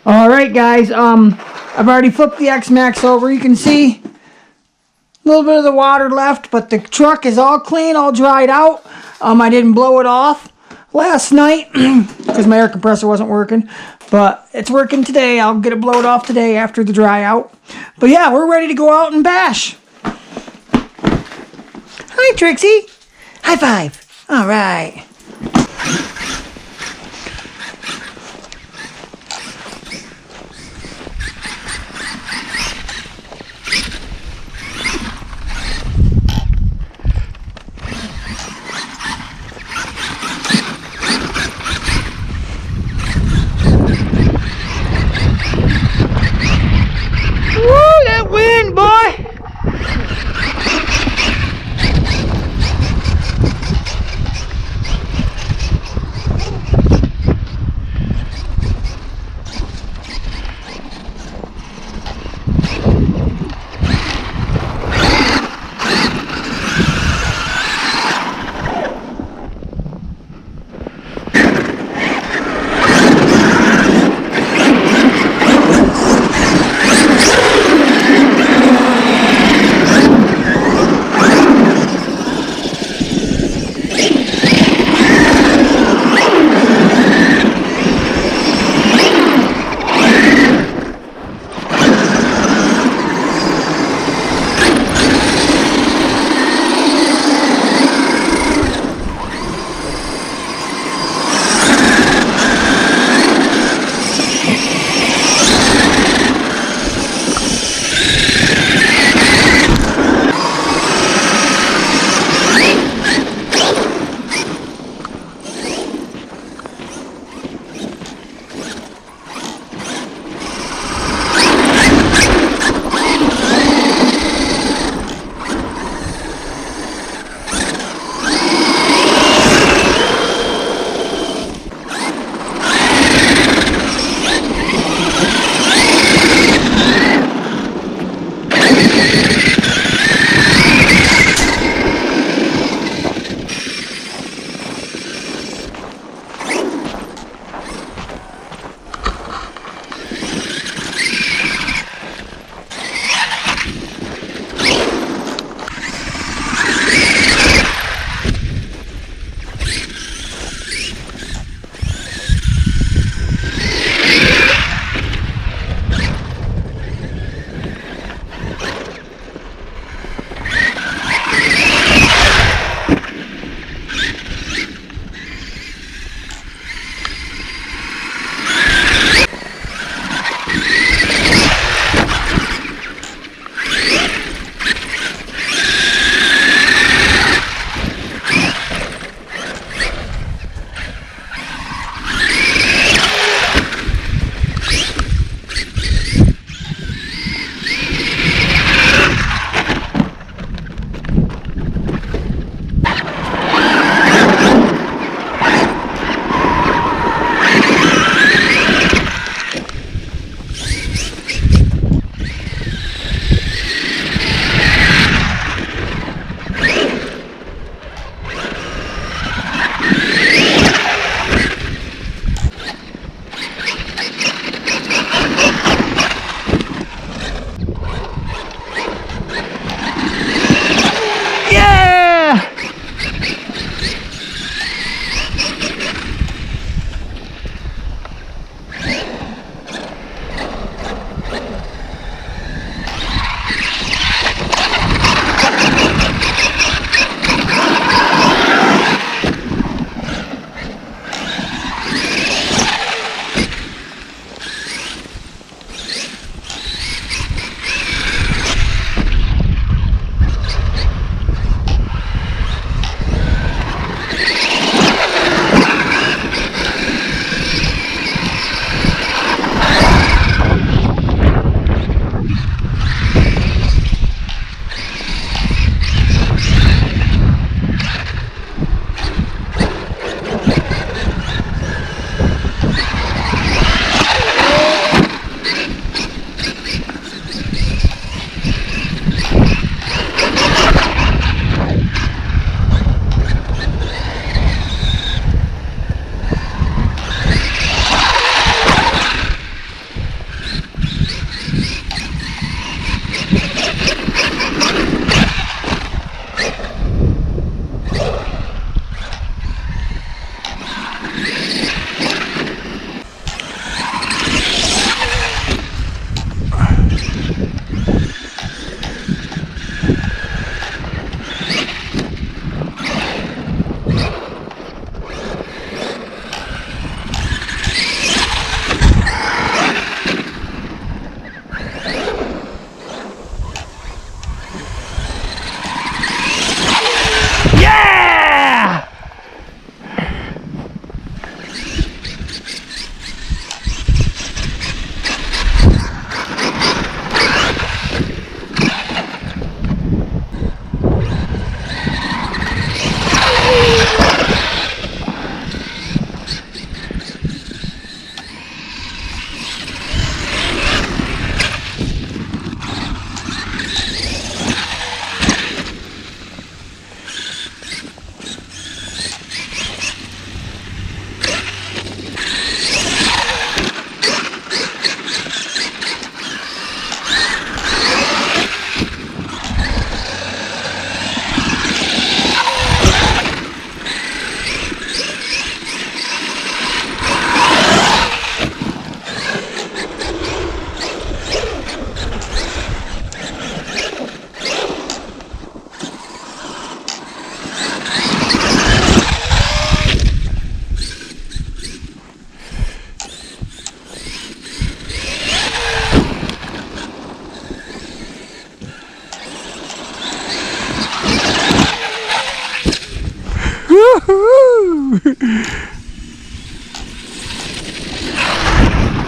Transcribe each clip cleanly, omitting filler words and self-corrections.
Alright guys, I've already flipped the X-Maxx over. You can see a little bit of the water left, but the truck is all clean, all dried out. I didn't blow it off last night because my air compressor wasn't working, but it's working today. I'll get it blowed off today after the dry out. But yeah, we're ready to go out and bash. Hi Trixie. High five. Alright.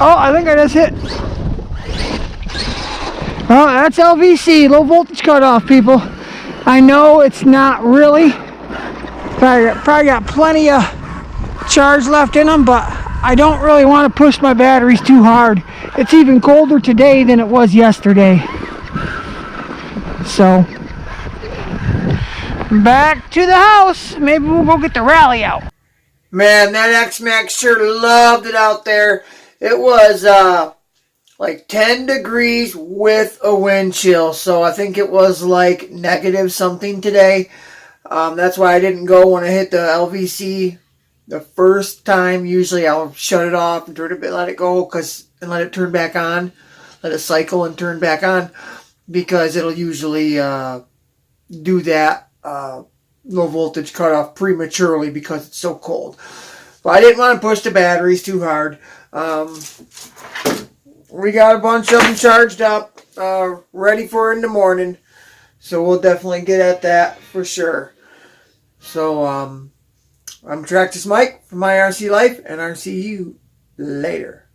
Oh, I think I just hit. Oh, that's LVC, low voltage cutoff, people. I know it's not really. Probably got plenty of charge left in them, but I don't really want to push my batteries too hard. It's even colder today than it was yesterday. So, back to the house. Maybe we'll go get the rally out. Man, that X-Maxx sure loved it out there. It was like 10 degrees with a wind chill. So I think it was like negative something today. That's why I didn't go when I hit the LVC the first time. Usually I'll shut it off and let it go and let it turn back on. Let it cycle and turn back on, because it'll usually do that low voltage cutoff prematurely because it's so cold. But I didn't want to push the batteries too hard. We got a bunch of them charged up, ready for in the morning. So we'll definitely get at that for sure. So I'm Traxxas Mike from My RC Life, and I'll see you later.